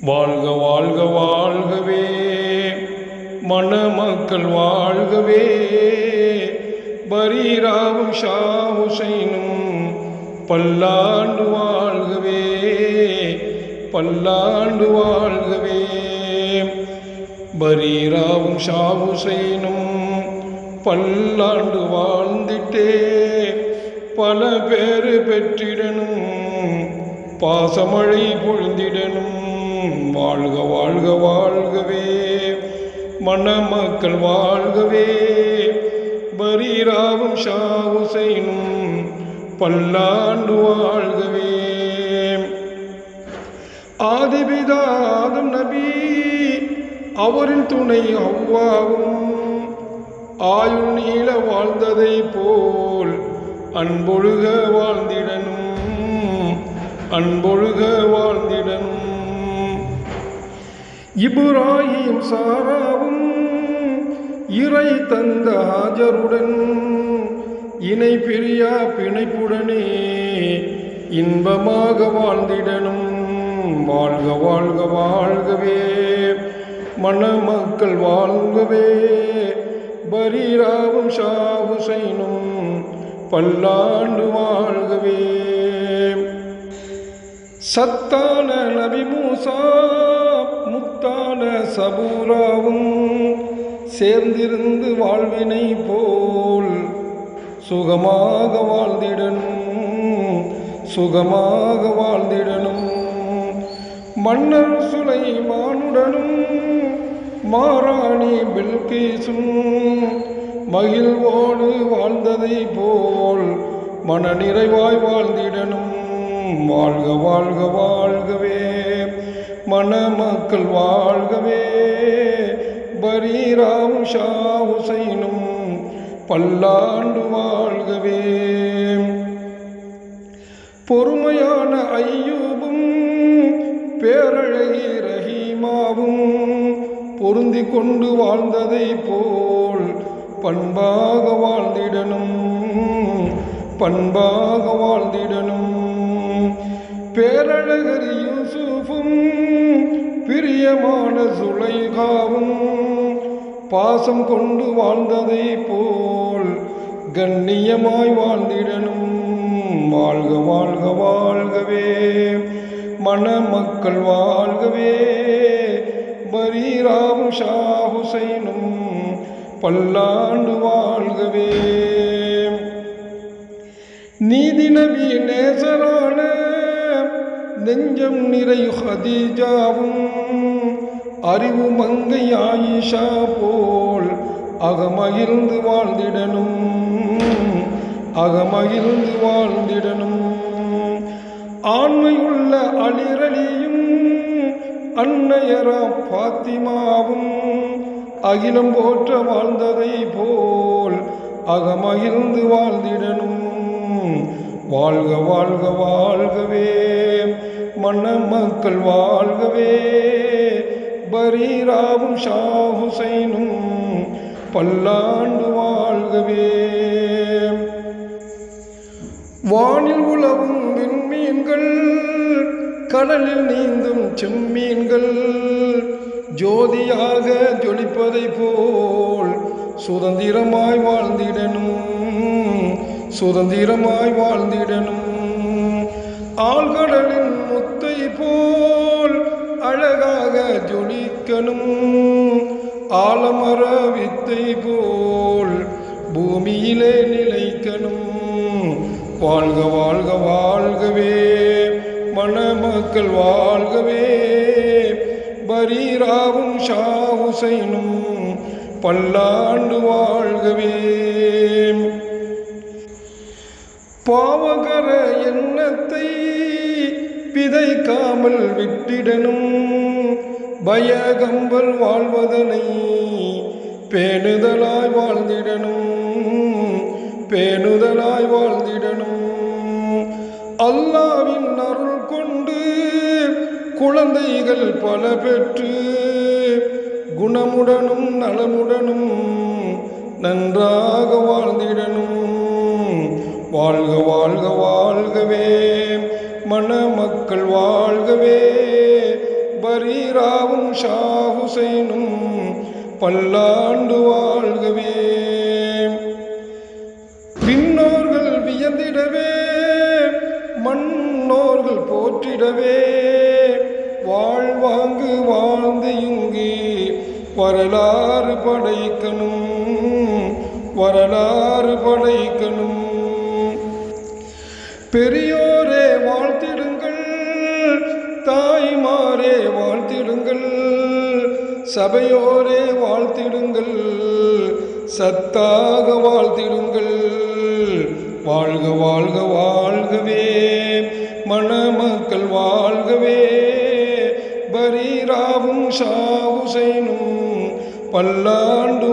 வாழ்க வாழ்க வாழ்கவே, மணமக்கள் வாழ்கவே, பரீராவும் ஷா ஹுசைனும் பல்லாண்டு வாழ்கவே, பல்லாண்டு வாழ்கவே. பரீராவும் ஷா ஹுசைனும் பல்லாண்டு வாழ்ந்திட்டே பல பேரு பெற்றிடனும், பாசமழை பொழிந்திடனும். வாழ்க வாழ்க வாழ்கவே, மணமக்கள் வாழ்கவே, பரீராவும் ஷா ஹுசைனும் பல்லாண்டு வாழ்கவே. ஆதிபிதா ஆதம் நபி அவரின் துணை ஹவ்வாவும் ஆயுள் நீள வாழ்ந்ததை போல் அன்பொழுக வாழ்ந்திடனும், அன்பொழுக வாழ்ந்திடனும். இப்ராஹிம் சாராவும் இறை தந்த ஹாஜருடன் இணை பிரியா பிணைப்புடனே இன்பமாக வாழ்ந்திடனும். வாழ்க வாழ்க வாழ்கவே, மணமக்கள் வாழ்கவே, பரீராவும் ஷா ஹுசைனும் பல்லாண்டு வாழ்கவே. சத்தான நபி மூசா முத்தான சபூராவும் சேர்ந்திருந்து வாழ்வினை போல் சுகமாக வாழ்ந்திடனும், சுகமாக வாழ்ந்திடனும். மன்னர் சுலைமானுடனும் மாராணி பில்கீசும் மகிழ்வோடு வாழ்ந்ததை போல் மன நிறைவாய் வாழ்ந்திடனும். வாழ்க வாழ்க வாழ்கவே, மணமக்கள் வாழ்கவே, பரீராவும் ஷா ஹுசைனும் பல்லாண்டு வாழ்கவே. பொறுமையான ஐயூபும் பேரழகி ரஹீமாவும் பொருந்தி கொண்டு வாழ்ந்ததை போல் பண்பாக வாழ்ந்திடனும், பண்பாக வாழ்ந்திடனும். பேரழகர் யூசுஃபும் பிரியமான சுலைகாவும் பாசம் கொண்டு வாழ்ந்ததை போல் கண்ணியமாய் வாழ்ந்திடனும். வாழ்க வாழ்க வாழ்கவே, மணமக்கள் வாழ்கவே, பரீராவும் ஷா ஹுசைனும் பல்லாண்டு வாழ்கவே. நீதி நபி நேசரான நெஞ்சம் நிறை ஹதீஜாவும் அறிவு மங்கை ஆயிஷா போல் அகமகிழ்ந்து வாழ்ந்திடனும், அகமகிழ்ந்து வாழ்ந்திடனும். ஆண்மையுள்ள அலிரலியும் அன்னையரா பாத்திமாவும் அகிலம் போற்ற வாழ்ந்ததை போல் அகமகிழ்ந்து வாழ்ந்திடனும். வாழ்க வாழ்க வாழ்கவே, மணமக்கள் வாழ்கவே, பரீராவும் ஷா ஹுசைனும் பல்லாண்டு வாழ்கவே. வானில் உலவும் விண்மீன்கள் கடலில் நீந்தும் செம்மீன்கள் ஜோதியாக ஜொலிப்பதை போல் சுதந்திரமாய் வாழ்ந்திடனும், சுதந்திரமாய் வாழ்ந்திடனும். ஆழ்கடலின் முத்தை போல் அழகாக ஜொலிக்கணும், ஆலமர வித்தை போல் பூமியிலே நிலைக்கணும். வாழ்க வாழ்க வாழ்கவே, மணமக்கள் வாழ்கவே, பரீராவும் ஷா ஹுசைனும் பல்லாண்டு வாழ்கவே. பாவகர எண்ணத்தை விதைக்காமல் விட்டிடனும், பயகம்பல் வாழ்வதனை பேணுதலாய் வாழ்ந்திடனும், பேணுதலாய் வாழ்ந்திடனும். அல்லாவின் அருள் கொண்டு குழந்தைகள் பல பெற்று குணமுடனும் நலமுடனும் நன்றாக வாழ்ந்திடனும். வாழ்க வாழ்க வாழ்கவே, மணமக்கள் வாழ்கவே, பரி பரீராவும் ஷா ஹுசைனும் பல்லாண்டு வாழ்கவே. விண்ணோர்கள் வியந்திடவே மண்ணோர்கள் போற்றிடவே வாழ்வாங்கு வாழ்ந்து இங்கு வரலாறு படைக்கணும், வரலாறு படைக்கணும். பெரியோரே வாழ்த்திடுங்கள், தாய்மாரே வாழ்த்திடுங்கள், சபையோரே வாழ்த்திடுங்கள், சத்தாக வாழ்த்திடுங்கள். வாழ்க வாழ்க வாழ்கவே, மணமக்கள் வாழ்கவே, பரீராவும் ஷா ஹுசைனும் பல்லாண்டு